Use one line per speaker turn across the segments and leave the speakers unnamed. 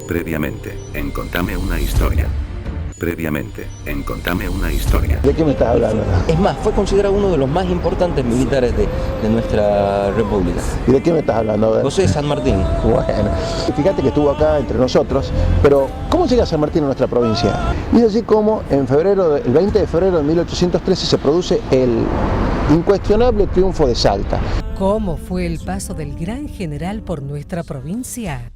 Previamente, en Contame una historia. Previamente, en Contame una historia.
¿De qué me estás hablando?
Es más, fue considerado uno de los más importantes militares de nuestra república.
¿Y de qué me estás hablando?
José de San Martín.
Bueno, fíjate que estuvo acá entre nosotros, pero ¿cómo llega San Martín a nuestra provincia? Y es así como el 20 de febrero de 1813 se produce el incuestionable triunfo de Salta.
¿Cómo fue el paso del gran general por nuestra provincia?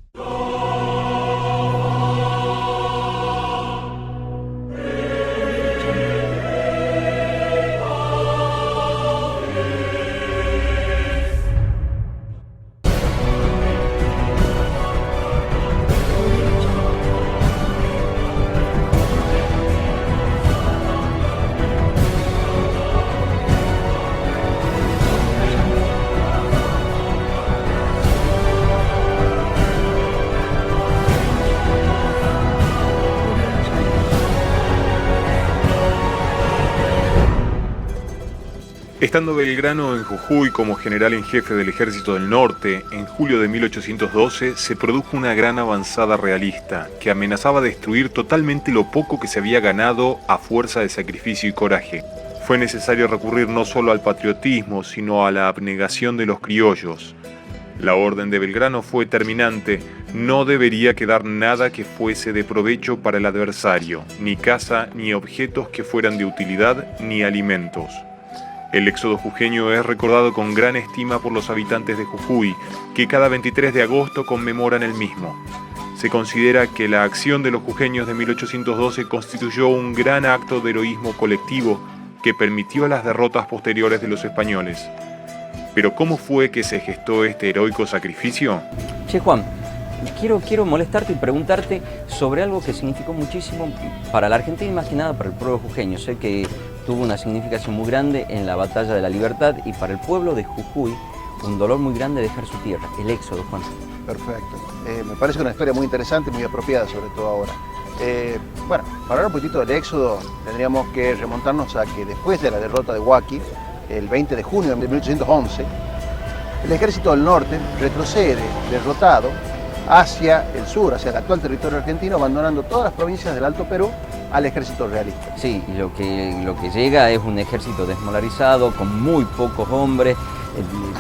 Estando Belgrano en Jujuy como general en jefe del Ejército del Norte, en julio de 1812 se produjo una gran avanzada realista que amenazaba destruir totalmente lo poco que se había ganado a fuerza de sacrificio y coraje. Fue necesario recurrir no solo al patriotismo, sino a la abnegación de los criollos. La orden de Belgrano fue terminante: no debería quedar nada que fuese de provecho para el adversario, ni casa, ni objetos que fueran de utilidad, ni alimentos. El éxodo jujeño es recordado con gran estima por los habitantes de Jujuy, que cada 23 de agosto conmemoran el mismo. Se considera que la acción de los jujeños de 1812 constituyó un gran acto de heroísmo colectivo que permitió las derrotas posteriores de los españoles. Pero ¿cómo fue que se gestó este heroico sacrificio?
Che, Juan, quiero molestarte y preguntarte sobre algo que significó muchísimo para la Argentina y más que nada para el pueblo jujeño. Sé que tuvo una significación muy grande en la Batalla de la Libertad y para el pueblo de Jujuy un dolor muy grande dejar su tierra, el éxodo, Juan.
Perfecto. Me parece una historia muy interesante y muy apropiada, sobre todo ahora. Bueno, para hablar un poquitito del éxodo, tendríamos que remontarnos a que después de la derrota de Huaki, el 20 de junio de 1811, el Ejército del Norte retrocede derrotado hacia el sur, hacia el actual territorio argentino, abandonando todas las provincias del Alto Perú al ejército realista.
Sí, y lo que llega es un ejército desmoralizado, con muy pocos hombres,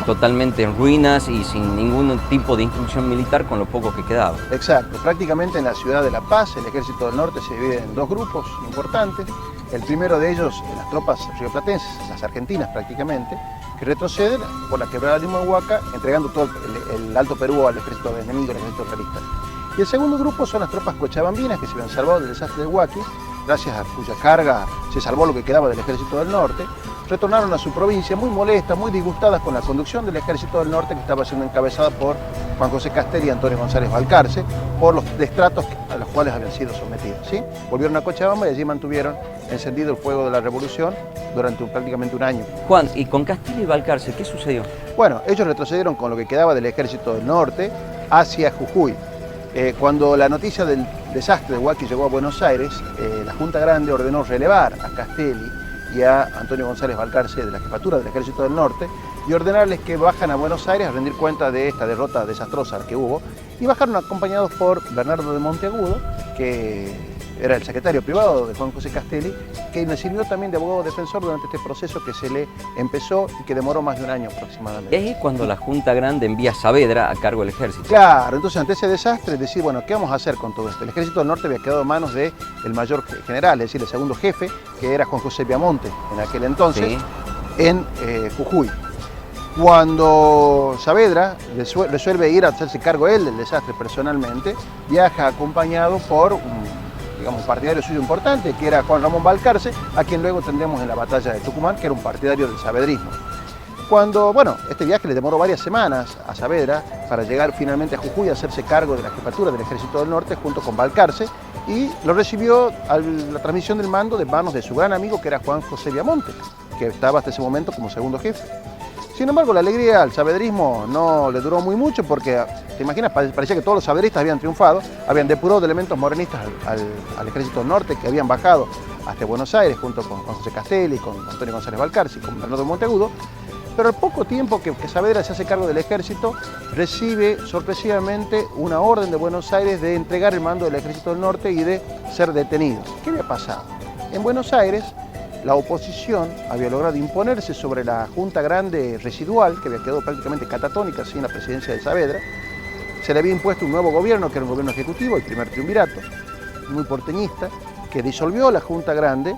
totalmente en ruinas y sin ningún tipo de instrucción militar con lo poco que quedaba.
Exacto, prácticamente en la ciudad de La Paz el Ejército del Norte se divide en dos grupos importantes. El primero de ellos, las tropas rioplatenses, las argentinas prácticamente, que retroceden por la quebrada de Humahuaca, entregando todo el Alto Perú al ejército enemigo, al ejército realista. Y el segundo grupo son las tropas cochabambinas que se habían salvado del desastre de Huaki, gracias a cuya carga se salvó lo que quedaba del ejército del norte. Retornaron a su provincia muy molestas, muy disgustadas con la conducción del ejército del norte, que estaba siendo encabezada por Juan José Castelli y Antonio González Balcarce, por los destratos a los cuales habían sido sometidos, ¿sí? Volvieron a Cochabamba y allí mantuvieron encendido el fuego de la revolución durante prácticamente un año.
Juan, ¿y con Castelli y Balcarce qué sucedió?
Bueno, ellos retrocedieron con lo que quedaba del ejército del norte hacia Jujuy. Cuando la noticia del desastre de Huaki llegó a Buenos Aires, la Junta Grande ordenó relevar a Castelli y a Antonio González Balcarce de la jefatura del Ejército del Norte y ordenarles que bajan a Buenos Aires a rendir cuenta de esta derrota desastrosa que hubo, y bajaron acompañados por Bernardo de Monteagudo, que era el secretario privado de Juan José Castelli, que le sirvió también de abogado defensor durante este proceso que se le empezó y que demoró más de un año aproximadamente.
Es cuando la Junta Grande envía a Saavedra a cargo del ejército.
Claro, entonces ante ese desastre decir, bueno, ¿qué vamos a hacer con todo esto? El Ejército del Norte había quedado en manos del mayor general, es decir, el segundo jefe, que era Juan José Viamonte en aquel entonces, sí, en Jujuy. Cuando Saavedra resuelve ir a hacerse cargo él del desastre personalmente, viaja acompañado por un partidario suyo importante, que era Juan Ramón Balcarce, a quien luego tendremos en la batalla de Tucumán, que era un partidario del saavedrismo. Cuando, bueno, este viaje le demoró varias semanas a Saavedra para llegar finalmente a Jujuy a hacerse cargo de la jefatura del Ejército del Norte junto con Balcarce, y lo recibió a la transmisión del mando de manos de su gran amigo, que era Juan José Viamonte, que estaba hasta ese momento como segundo jefe. Sin embargo, la alegría al saavedrismo no le duró muy mucho porque, te imaginas, parecía que todos los saavedristas habían triunfado, habían depurado de elementos morenistas al Ejército del Norte, que habían bajado hasta Buenos Aires junto con Juan José Castelli, con Antonio González Balcarce y con Bernardo Monteagudo. Pero al poco tiempo que Saavedra se hace cargo del ejército, recibe sorpresivamente una orden de Buenos Aires de entregar el mando del Ejército del Norte y de ser detenido. ¿Qué había pasado? En Buenos Aires, la oposición había logrado imponerse sobre la Junta Grande residual, que había quedado prácticamente catatónica sin la presidencia de Saavedra. Se le había impuesto un nuevo gobierno, que era un gobierno ejecutivo, el primer triunvirato, muy porteñista, que disolvió la Junta Grande,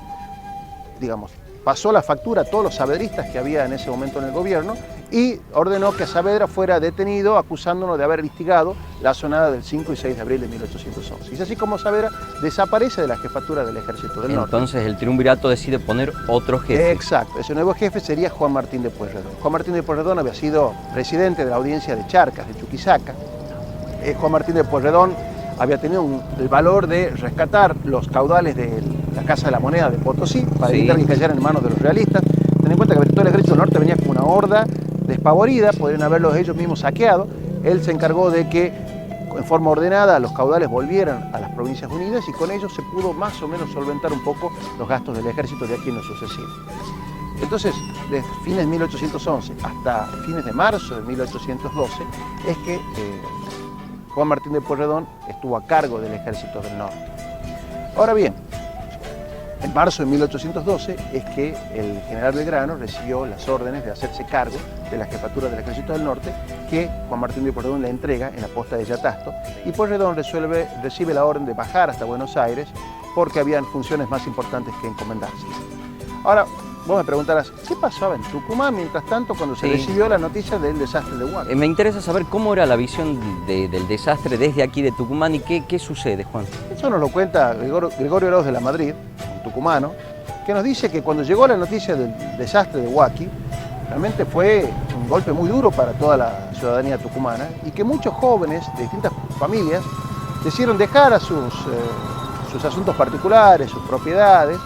digamos, pasó la factura a todos los saavedristas que había en ese momento en el gobierno y ordenó que Saavedra fuera detenido acusándonos de haber instigado la asonada del 5 y 6 de abril de 1811. Y es así como Saavedra desaparece de la jefatura del Ejército del Norte.
Entonces el triunvirato decide poner otro jefe.
Exacto, ese nuevo jefe sería Juan Martín de Pueyrredón. Juan Martín de Pueyrredón había sido presidente de la audiencia de Charcas, de Chuquisaca. Juan Martín de Pueyrredón había tenido el valor de rescatar los caudales de la Casa de la Moneda de Potosí para evitar que cayeran en manos de los realistas. Ten en cuenta que todo el Ejército del Norte venía como una horda despavorida, podrían haberlos ellos mismos saqueado. Él se encargó de que en forma ordenada los caudales volvieran a las Provincias Unidas y con ello se pudo más o menos solventar un poco los gastos del ejército de aquí en lo sucesivo. Entonces, desde fines de 1811 hasta fines de marzo de 1812 es que Juan Martín de Pueyrredón estuvo a cargo del Ejército del Norte. Ahora bien, en marzo de 1812 es que el general Belgrano recibió las órdenes de hacerse cargo de la jefatura del Ejército del Norte que Juan Martín de Pueyrredón le entrega en la posta de Yatasto y Pueyrredón recibe la orden de bajar hasta Buenos Aires porque habían funciones más importantes que encomendarse. Ahora, vos me preguntarás, ¿qué pasaba en Tucumán mientras tanto cuando se recibió la noticia del desastre de Huánuco?
Me interesa saber cómo era la visión del desastre desde aquí de Tucumán y qué sucede, Juan.
Eso nos lo cuenta Gregorio Arauz de la Madrid, un tucumano, que nos dice que cuando llegó la noticia del desastre de Huánuco, realmente fue un golpe muy duro para toda la ciudadanía tucumana y que muchos jóvenes de distintas familias decidieron dejar a sus asuntos particulares, sus propiedades,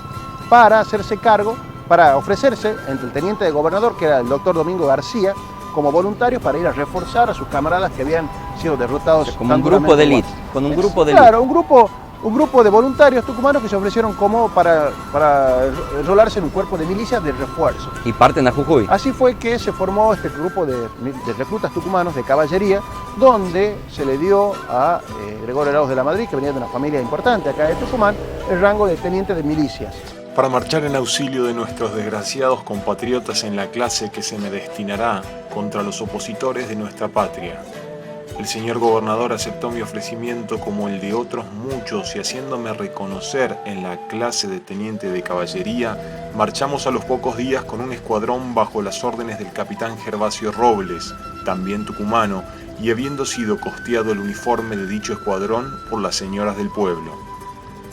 para hacerse cargo, para ofrecerse entre el teniente de gobernador, que era el doctor Domingo García, como voluntarios para ir a reforzar a sus camaradas que habían sido derrotados.
Como un grupo de élite.
Claro, un grupo de voluntarios tucumanos que se ofrecieron como para enrolarse en un cuerpo de milicias de refuerzo.
Y parten a Jujuy.
Así fue que se formó este grupo de reclutas tucumanos de caballería, donde se le dio a Gregorio Arauz de la Madrid, que venía de una familia importante acá de Tucumán, el rango de teniente de milicias.
Para marchar en auxilio de nuestros desgraciados compatriotas en la clase que se me destinará contra los opositores de nuestra patria. El señor gobernador aceptó mi ofrecimiento como el de otros muchos y haciéndome reconocer en la clase de teniente de caballería, marchamos a los pocos días con un escuadrón bajo las órdenes del capitán Gervasio Robles, también tucumano, y habiendo sido costeado el uniforme de dicho escuadrón por las señoras del pueblo.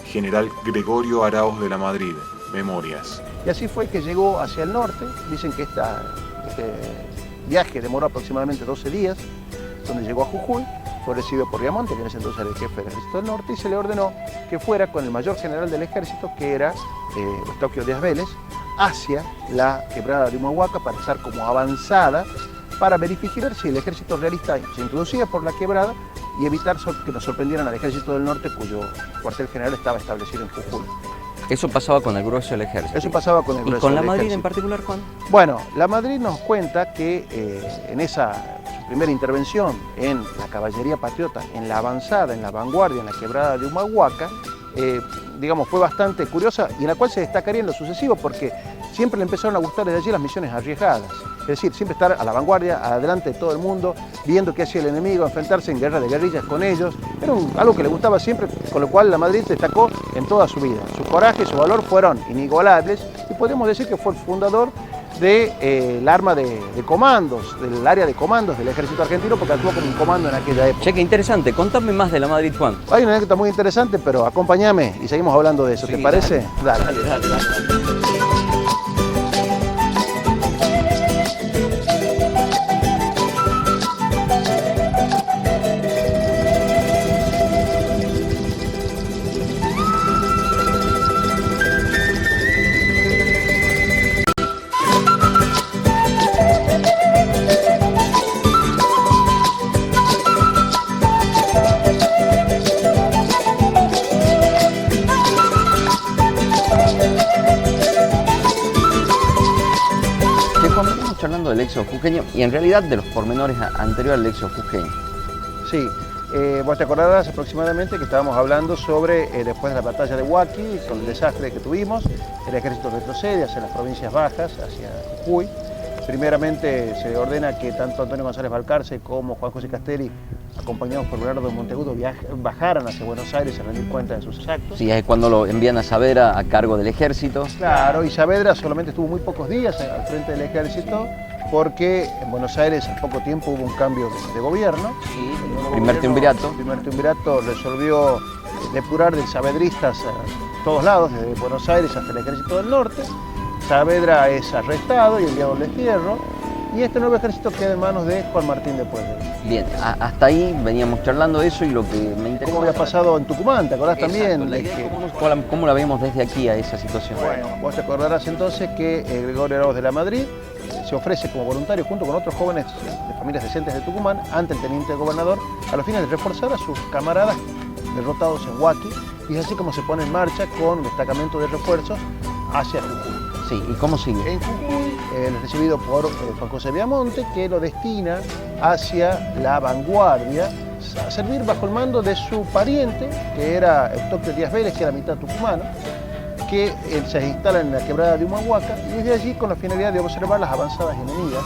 General Gregorio Arauz de la Madrid. Memorias.
Y así fue que llegó hacia el norte. Dicen que este viaje demoró aproximadamente 12 días, donde llegó a Jujuy, fue recibido por Riamonte, que en ese entonces era el jefe del Ejército del Norte, y se le ordenó que fuera con el mayor general del ejército, que era Eustaquio Díaz Vélez, hacia la quebrada de Humahuaca para estar como avanzada, para verificar si el ejército realista se introducía por la quebrada y evitar que nos sorprendieran al Ejército del Norte, cuyo cuartel general estaba establecido en Jujuy.
Eso pasaba con el grueso del ejército.
Eso pasaba con el grueso del ejército.
¿Y con la Madrid en particular, Juan?
Bueno, la Madrid nos cuenta que en esa primera intervención en la caballería patriota, en la avanzada, en la vanguardia, en la quebrada de Humahuaca, digamos, fue bastante curiosa y en la cual se destacaría en lo sucesivo porque siempre le empezaron a gustar desde allí las misiones arriesgadas. Es decir, siempre estar a la vanguardia, adelante de todo el mundo, viendo qué hacía el enemigo, enfrentarse en guerra de guerrillas con ellos. Era algo que le gustaba siempre, con lo cual la Madrid destacó en toda su vida. Su coraje y su valor fueron inigualables y podemos decir que fue el fundador del arma de comandos, del área de comandos del ejército argentino, porque actuó como un comando en aquella época.
Che, qué interesante. Contame más de la Madrid, Juan.
Hay una anécdota muy interesante, pero acompáñame y seguimos hablando de eso. Sí, ¿te parece? Dale.
del éxodo jujeño y en realidad de los pormenores anteriores al éxodo jujeño.
Sí, vos te acordarás aproximadamente que estábamos hablando sobre, después de la batalla de Huaki, con el desastre que tuvimos, el ejército retrocede hacia las provincias bajas, hacia Jujuy. Primeramente se ordena que tanto Antonio González Balcarce como Juan José Castelli, acompañados por Bernardo de Monteagudo, bajaran hacia Buenos Aires a rendir cuenta de sus actos.
Sí, es cuando lo envían a Saavedra a cargo del ejército.
Claro, y Saavedra solamente estuvo muy pocos días al frente del ejército, porque en Buenos Aires en poco tiempo hubo un cambio de gobierno.
Sí, el primer triunvirato.
El primer triunvirato resolvió depurar de saavedristas a todos lados, desde Buenos Aires hasta el ejército del norte. Saavedra es arrestado y enviado al destierro, y este nuevo ejército queda en manos de Juan Martín de Pueyrredón.
Bien, hasta ahí veníamos charlando eso y lo que me interesa...
¿Cómo había pasado en Tucumán? ¿Te acordás también?
¿Cómo la vemos desde aquí a esa situación?
Bueno, vos te acordarás entonces que Gregorio Arauz de la Madrid se ofrece como voluntario junto con otros jóvenes de familias decentes de Tucumán ante el teniente gobernador a los fines de reforzar a sus camaradas derrotados en Huaki, y es así como se pone en marcha con un destacamento de refuerzos hacia Jujuy.
Sí, ¿y cómo sigue?
En Jujuy, recibido por Juan José Viamonte, que lo destina hacia la vanguardia, a servir bajo el mando de su pariente, que era Eustoquio Díaz Vélez, que era mitad tucumano, que se instala en la quebrada de Humahuaca, y desde allí con la finalidad de observar las avanzadas enemigas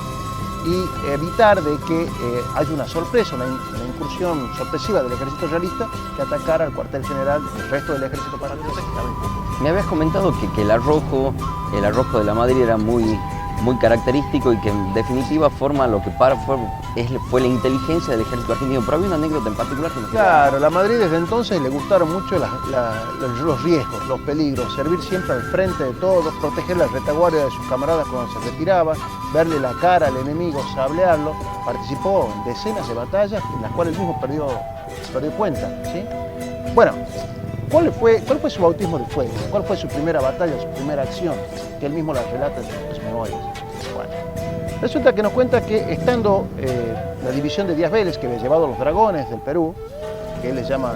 y evitar de que haya una sorpresa, una incursión sorpresiva del ejército realista que atacara al cuartel general del resto del ejército patriota que estaba en Jujuy.
Me habías comentado que el arrojo de la Madrid era muy característico y que en definitiva forma lo que fue la inteligencia del ejército argentino, pero había una anécdota en particular que nos...
Claro, la Madrid desde entonces le gustaron mucho los riesgos, los peligros, servir siempre al frente de todos, proteger la retaguardia de sus camaradas cuando se retiraban, verle la cara al enemigo, sablearlo. Participó en decenas de batallas en las cuales él mismo perdió cuenta, ¿sí? Bueno, ¿cuál fue su bautismo de fuego? ¿Cuál fue su primera batalla, su primera acción? Que él mismo la relata en sus memorias. Bueno, resulta que nos cuenta que estando la división de Díaz Vélez, que había llevado a los dragones del Perú, que él les llama,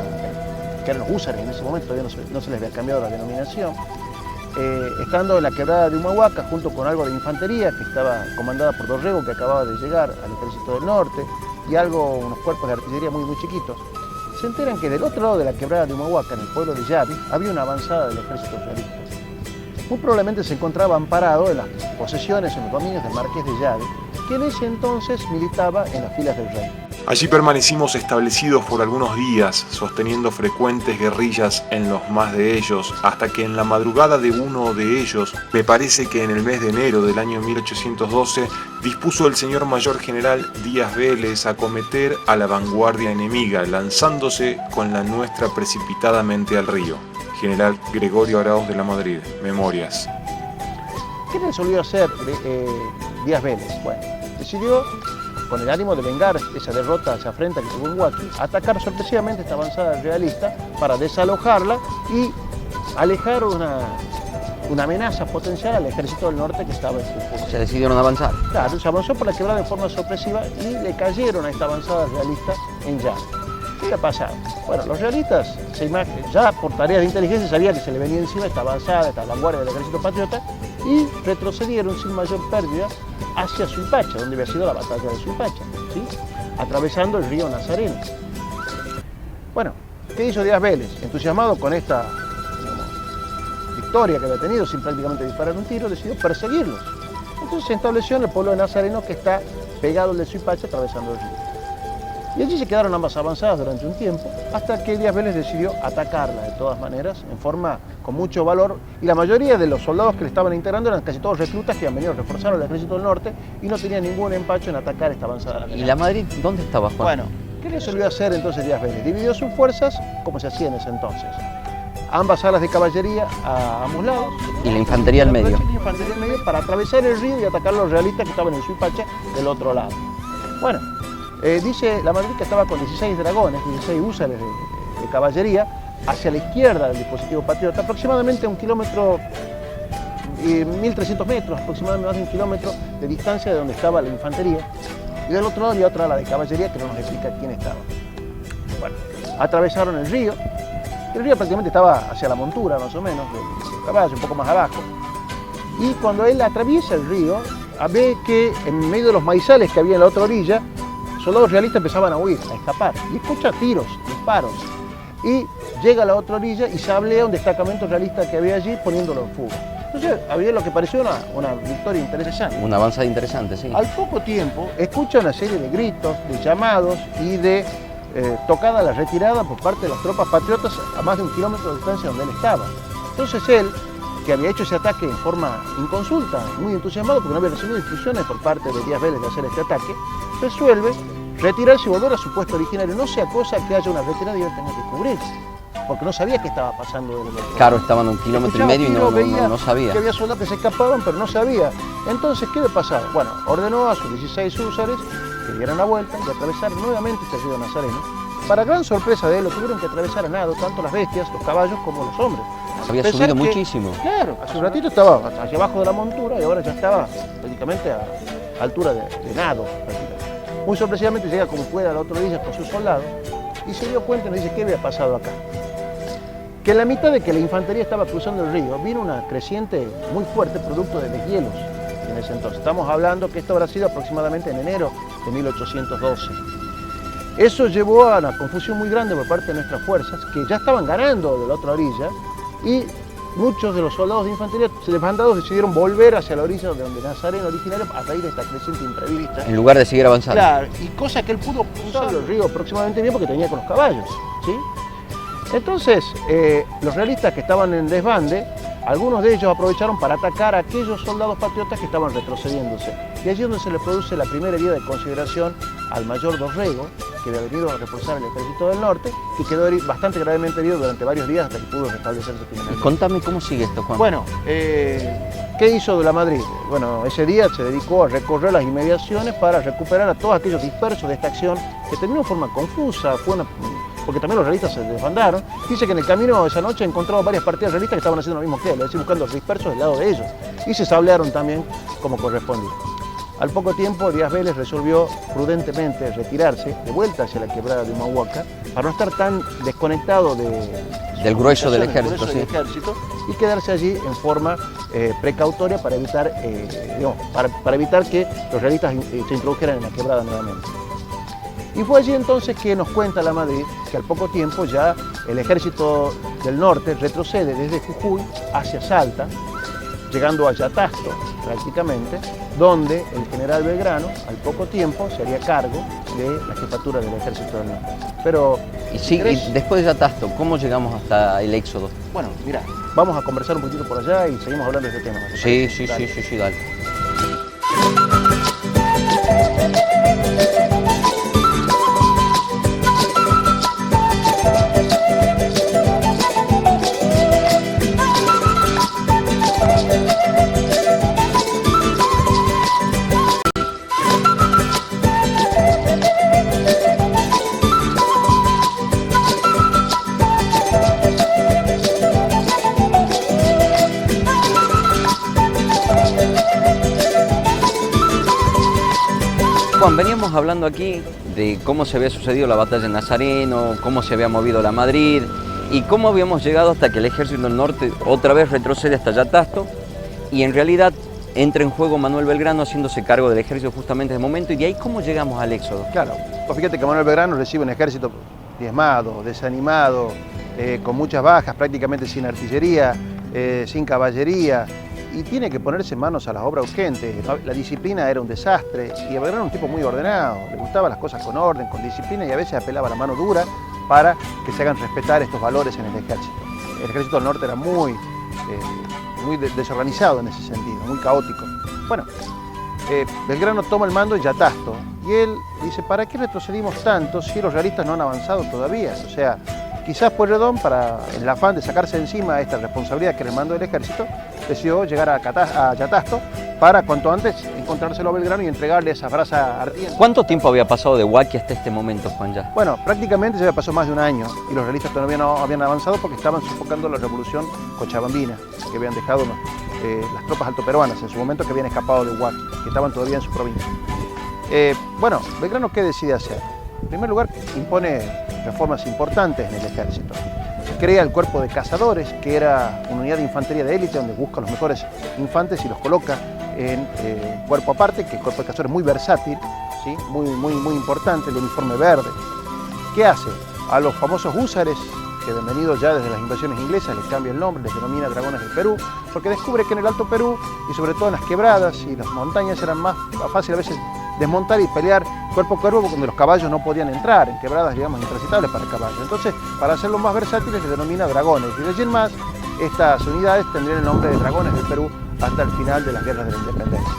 que eran los húsares en ese momento, todavía no se les había cambiado la denominación, estando en la quebrada de Humahuaca junto con algo de infantería que estaba comandada por Dorrego, que acababa de llegar al ejército del norte, y unos cuerpos de artillería muy chiquitos, se enteran que del otro lado de la quebrada de Humahuaca, en el pueblo de Yavi, había una avanzada del ejército realista. Muy probablemente se encontraba amparado en las posesiones, en los dominios del marqués de Yavi, que en ese entonces militaba en las filas del rey.
Allí permanecimos establecidos por algunos días, sosteniendo frecuentes guerrillas en los más de ellos, hasta que en la madrugada de uno de ellos, me parece que en el mes de enero del año 1812, dispuso el señor mayor general Díaz Vélez acometer a la vanguardia enemiga, lanzándose con la nuestra precipitadamente al río. General Gregorio Arauz de la Madrid, Memorias.
¿Qué resolvió hacer Díaz Vélez? Bueno, decidió, con el ánimo de vengar esa derrota, esa afrenta que tuvo en Huaki, atacar sorpresivamente esta avanzada realista para desalojarla y alejar una amenaza potencial al ejército del norte que estaba en Jujuy.
Se decidieron avanzar.
Claro, se avanzó por la quebrada de forma sorpresiva y le cayeron a esta avanzada realista en llano. ¿Qué había pasado? Bueno, los realistas ya por tareas de inteligencia sabían que se le venía encima esta avanzada, esta vanguardia del ejército patriota, y retrocedieron sin mayor pérdida hacia Suipacha, donde había sido la batalla de Suipacha, ¿sí? Atravesando el río Nazareno. Bueno, ¿qué hizo Díaz Vélez? Entusiasmado con esta victoria que había tenido sin prácticamente disparar un tiro, decidió perseguirlos. Entonces se estableció en el pueblo de Nazareno, que está pegado al de Suipacha, atravesando el río. Y allí se quedaron ambas avanzadas durante un tiempo, hasta que Díaz Vélez decidió atacarla de todas maneras, en forma con mucho valor, y la mayoría de los soldados que le estaban integrando eran casi todos reclutas que habían venido a reforzar al ejército del norte y no tenían ningún empacho en atacar esta avanzada.
¿Y la Madrid dónde estaba, Juan?
Bueno, ¿qué resolvió hacer entonces Díaz Vélez? Dividió sus fuerzas, como se hacía en ese entonces. Ambas alas de caballería a ambos lados.
Y la infantería al medio.
Y la infantería al medio para atravesar el río y atacar a los realistas que estaban en Suipacha del otro lado. Bueno, dice la Madrid que estaba con 16 dragones, 16 húsares de caballería, hacia la izquierda del dispositivo patriota, aproximadamente 1 kilómetro, 1.300 metros, aproximadamente más de 1 kilómetro de distancia de donde estaba la infantería. Y del otro lado había otra ala de caballería que no nos explica quién estaba. Bueno, atravesaron el río. El río prácticamente estaba hacia la montura, más o menos, del caballo, un poco más abajo. Y cuando él atraviesa el río, ve que en medio de los maizales que había en la otra orilla, soldados realistas empezaban a huir, a escapar, y escucha tiros, disparos, y llega a la otra orilla y sablea un destacamento realista que había allí poniéndolo en fuga. Entonces había lo que pareció una victoria interesante.
Una avanzada interesante, sí.
Al poco tiempo escucha una serie de gritos, de llamados y de tocada a la retirada por parte de las tropas patriotas a más de 1 kilómetro de distancia donde él estaba. Entonces él, que había hecho ese ataque en forma inconsulta, muy entusiasmado porque no había recibido instrucciones por parte de Díaz Vélez de hacer este ataque, resuelve retirarse y volver a su puesto originario. No sea cosa que haya una retirada y él tenga que cubrirse, porque no sabía qué estaba pasando del otro lado.
Claro, estaban a 1,5 kilómetros y no sabía.
Que había soldados que se escapaban, pero no sabía. Entonces, ¿qué le pasaba? Bueno, ordenó a sus 16 húsares que dieran la vuelta y atravesaran nuevamente este río Nazareno. Para gran sorpresa de él, lo tuvieron que atravesar a nado, tanto las bestias, los caballos, como los hombres.
Había subido muchísimo.
Claro, hace un ratito estaba hacia abajo de la montura y ahora ya estaba prácticamente a altura de nado. Muy sorpresivamente llega como puede a la otra orilla con sus soldados y se dio cuenta y nos dice, ¿qué había pasado acá? Que en la mitad de que la infantería estaba cruzando el río, vino una creciente muy fuerte producto de deshielos en ese entonces. Estamos hablando que esto habrá sido aproximadamente en enero de 1812. Eso llevó a una confusión muy grande por parte de nuestras fuerzas, que ya estaban ganando de la otra orilla, y muchos de los soldados de infantería desbandados decidieron volver hacia la orilla de donde Nazareno originario a raíz de esta creciente imprevista.
En lugar de seguir avanzando.
Claro, y cosa que él pudo cruzar el río aproximadamente bien porque tenía con los caballos, ¿sí? Entonces, los realistas que estaban en desbande, algunos de ellos aprovecharon para atacar a aquellos soldados patriotas que estaban retrocediéndose. Y allí es donde se le produce la primera herida de consideración al mayor Dorrego, que había venido a reforzar el ejército del norte y quedó bastante gravemente herido durante varios días hasta que pudo restablecerse finalmente.
Y contame cómo sigue esto, Juan.
Bueno, ¿qué hizo de la Madrid? Bueno, ese día se dedicó a recorrer las inmediaciones para recuperar a todos aquellos dispersos de esta acción que terminó en forma confusa, porque también los realistas se desbandaron. Dice que en el camino esa noche encontró varias partidas realistas que estaban haciendo lo mismo que él, es decir, buscando los dispersos del lado de ellos. Y se sablearon también como correspondía. Al poco tiempo, Díaz Vélez resolvió prudentemente retirarse de vuelta hacia la quebrada de Humahuaca para no estar tan desconectado
del grueso del ejército,
y quedarse allí en forma precautoria para evitar, para evitar que los realistas se introdujeran en la quebrada nuevamente. Y fue allí entonces que nos cuenta la Madrid que al poco tiempo ya el ejército del norte retrocede desde Jujuy hacia Salta, llegando a Yatasto prácticamente, donde el general Belgrano al poco tiempo se haría cargo de la jefatura del ejército del norte. Pero,
y después de Yatasto, ¿cómo llegamos hasta el éxodo?
Bueno, mira, vamos a conversar un poquito por allá y seguimos hablando de este tema.
Sí, dale. Juan, veníamos hablando aquí de cómo se había sucedido la batalla de Nazareno, cómo se había movido la Madrid y cómo habíamos llegado hasta que el ejército del norte otra vez retrocede hasta Yatasto y en realidad entra en juego Manuel Belgrano haciéndose cargo del ejército justamente en ese momento y de ahí cómo llegamos al éxodo.
Claro, pues fíjate que Manuel Belgrano recibe un ejército diezmado, desanimado, con muchas bajas, prácticamente sin artillería, sin caballería, y tiene que ponerse manos a las obras urgentes. La disciplina era un desastre y Belgrano era un tipo muy ordenado, le gustaban las cosas con orden, con disciplina y a veces apelaba a la mano dura para que se hagan respetar estos valores en el ejército. El ejército del norte era muy desorganizado en ese sentido, muy caótico. Bueno, Belgrano toma el mando en Yatasto y él dice, ¿para qué retrocedimos tanto si los realistas no han avanzado todavía? O sea, quizás Pueyrredón, en el afán de sacarse encima esta responsabilidad que le mandó el ejército, decidió llegar a Yatasto para cuanto antes encontrárselo a Belgrano y entregarle esa brasa ardiente.
¿Cuánto tiempo había pasado de Huaqui hasta este momento, Juan, ya?
Bueno, prácticamente ya pasó más de un año y los realistas todavía no habían avanzado porque estaban sofocando la revolución cochabambina que habían dejado las tropas altoperuanas en su momento que habían escapado de Huaqui, que estaban todavía en su provincia. Bueno, Belgrano, ¿qué decide hacer? En primer lugar, impone reformas importantes en el ejército. Crea el cuerpo de cazadores, que era una unidad de infantería de élite donde busca los mejores infantes y los coloca en cuerpo aparte, que el cuerpo de cazador es muy versátil, ¿sí? muy importante, el uniforme verde. ¿Qué hace? A los famosos húsares, que venidos ya desde las invasiones inglesas, les cambia el nombre, les denomina dragones del Perú, porque descubre que en el Alto Perú, y sobre todo en las quebradas y las montañas, eran más fácil a veces desmontar y pelear cuerpo a cuerpo, donde los caballos no podían entrar, en quebradas, digamos, intransitables para caballos. Entonces, para hacerlos más versátiles, les denomina dragones. Y de allí en más, estas unidades tendrían el nombre de dragones del Perú hasta el final de las guerras de la independencia.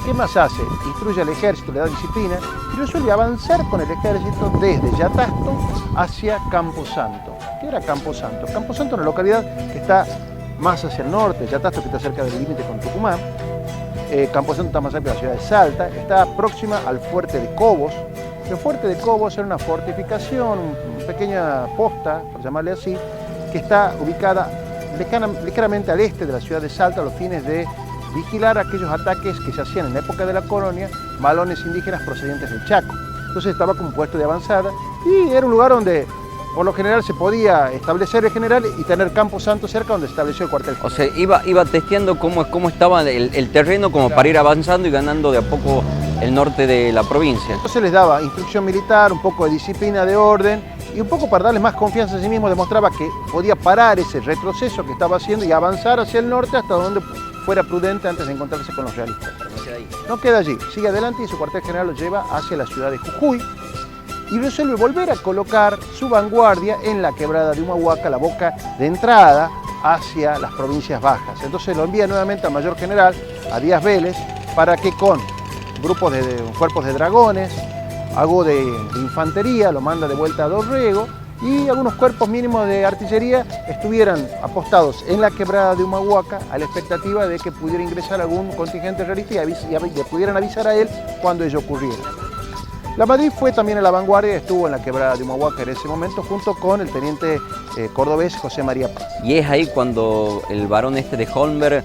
¿Qué más hace? Instruye al ejército, le da disciplina y resuelve avanzar con el ejército desde Yatasto hacia Camposanto. ¿Qué era Camposanto? Camposanto es una localidad que está más hacia el norte, Yatasto que está cerca del límite con Tucumán, Camposanto está más cerca de la ciudad de Salta, está próxima al fuerte de Cobos. El fuerte de Cobos era una fortificación, una pequeña posta, por llamarle así, que está ubicada ligeramente al este de la ciudad de Salta a los fines de vigilar aquellos ataques que se hacían en la época de la colonia, malones indígenas procedentes del Chaco. Entonces estaba como puesto de avanzada y era un lugar donde por lo general se podía establecer el general y tener Camposanto cerca donde se estableció el cuartel general.
O sea, iba testeando cómo estaba el terreno como para ir avanzando y ganando de a poco el norte de la provincia.
Entonces les daba instrucción militar, un poco de disciplina, de orden, y un poco para darles más confianza en sí mismo demostraba que podía parar ese retroceso que estaba haciendo y avanzar hacia el norte hasta donde fuera prudente antes de encontrarse con los realistas. No queda allí, sigue adelante y su cuartel general lo lleva hacia la ciudad de Jujuy y resuelve volver a colocar su vanguardia en la quebrada de Humahuaca, la boca de entrada hacia las provincias bajas. Entonces lo envía nuevamente al mayor general, a Díaz Vélez, para que con grupos de cuerpos de dragones, algo de infantería, lo manda de vuelta a Dorrego, y algunos cuerpos mínimos de artillería estuvieran apostados en la quebrada de Humahuaca a la expectativa de que pudiera ingresar algún contingente realista y pudieran avisar a él cuando ello ocurriera. La Madrid fue también a la vanguardia, estuvo en la quebrada de Humahuaca en ese momento junto con el teniente cordobés José María Paz.
Y es ahí cuando el barón de Holmberg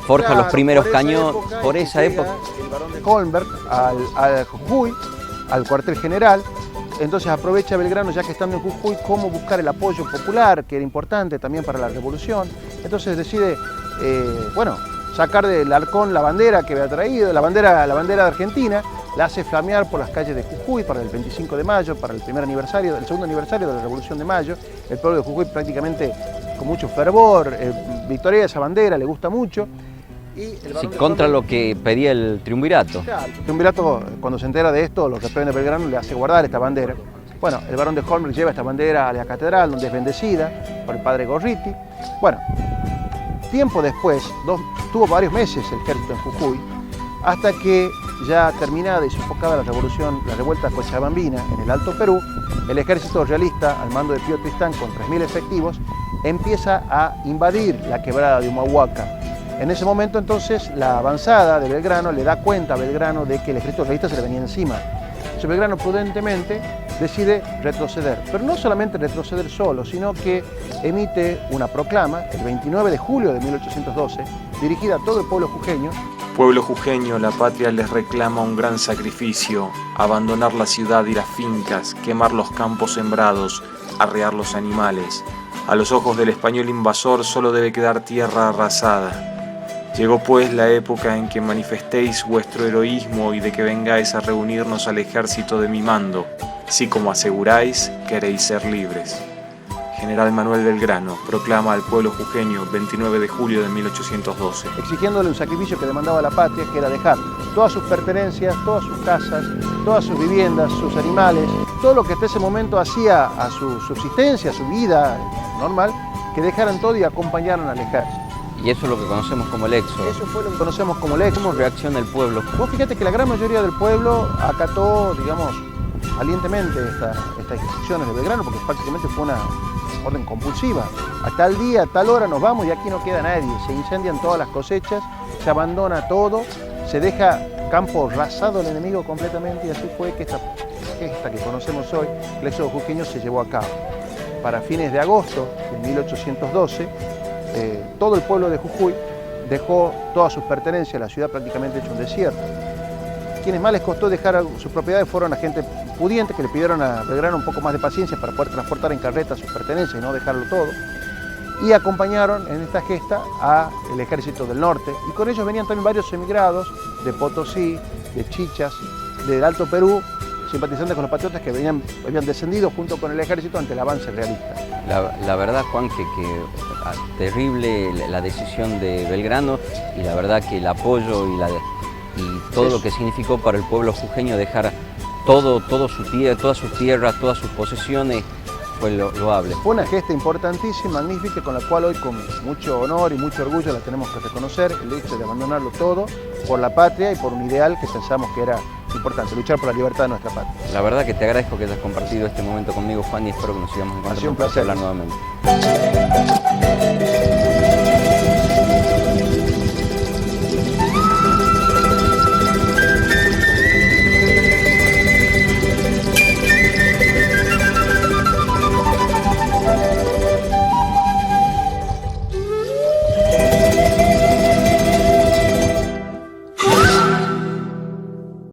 forja los primeros cañones. Por esa época.
El barón de Holmberg al Jujuy, al cuartel general. Entonces aprovecha Belgrano, ya que estando en Jujuy, cómo buscar el apoyo popular, que era importante también para la revolución. Entonces decide, sacar del halcón la bandera que había traído, la bandera de Argentina, la hace flamear por las calles de Jujuy para el 25 de mayo, para el segundo aniversario de la Revolución de Mayo. El pueblo de Jujuy prácticamente con mucho fervor, victoria de esa bandera, le gusta mucho.
Sí, contra lo que pedía el triunvirato.
El triunvirato, cuando se entera de esto, los que de Belgrano le hace guardar esta bandera. Bueno, el barón de Holmberg lleva esta bandera a la catedral, donde es bendecida por el padre Gorriti. Bueno, tiempo después, tuvo varios meses el ejército en Jujuy, hasta que ya terminada y sofocada la revuelta cochabambina en el Alto Perú, el ejército realista, al mando de Pío Tristán, con 3.000 efectivos, empieza a invadir la quebrada de Humahuaca. En ese momento entonces la avanzada de Belgrano le da cuenta a Belgrano de que el ejército realista se le venía encima. Entonces Belgrano prudentemente decide retroceder, pero no solamente retroceder solo, sino que emite una proclama el 29 de julio de 1812, dirigida a todo el pueblo jujeño.
Pueblo jujeño, la patria les reclama un gran sacrificio, abandonar la ciudad y las fincas, quemar los campos sembrados, arrear los animales. A los ojos del español invasor solo debe quedar tierra arrasada. Llegó pues la época en que manifestéis vuestro heroísmo y de que vengáis a reunirnos al ejército de mi mando, si como aseguráis queréis ser libres. General Manuel Belgrano proclama al pueblo jujeño 29 de julio de 1812.
Exigiéndole un sacrificio que demandaba la patria, que era dejar todas sus pertenencias, todas sus casas, todas sus viviendas, sus animales, todo lo que hasta ese momento hacía a su subsistencia, a su vida normal, que dejaran todo y acompañaran al ejército.
Y eso es lo que conocemos como el éxodo.
Eso fue lo que conocemos como el éxodo.
¿Cómo reacciona el pueblo?
Vos fíjate que la gran mayoría del pueblo acató, digamos, valientemente estas instrucciones de Belgrano, porque prácticamente fue una orden compulsiva. A tal día, a tal hora nos vamos y aquí no queda nadie. Se incendian todas las cosechas, se abandona todo, se deja campo rasado al enemigo completamente y así fue que esta que conocemos hoy, el éxodo jujeño, se llevó a cabo. Para fines de agosto de 1812, todo el pueblo de Jujuy dejó todas sus pertenencias, la ciudad prácticamente hecho un desierto. Quienes más les costó dejar sus propiedades fueron a gente pudiente que le pidieron a Belgrano un poco más de paciencia para poder transportar en carreta sus pertenencias y no dejarlo todo. y acompañaron en esta gesta al Ejército del Norte. Y con ellos venían también varios emigrados de Potosí, de Chichas, del Alto Perú, simpatizantes con los patriotas que habían descendido junto con el ejército ante el avance realista.
La verdad, Juan, que terrible la decisión de Belgrano, y la verdad que el apoyo y todo lo que significó para el pueblo jujeño dejar todas sus tierras, todas sus posesiones, fue loable.
Fue una gesta importantísima, magnífica, con la cual hoy con mucho honor y mucho orgullo la tenemos que reconocer, el hecho de abandonarlo todo por la patria y por un ideal que pensamos que era importante, luchar por la libertad de nuestra patria.
La verdad que te agradezco que hayas compartido este momento conmigo, Juan, y espero que nos sigamos encontrando para hablar nuevamente.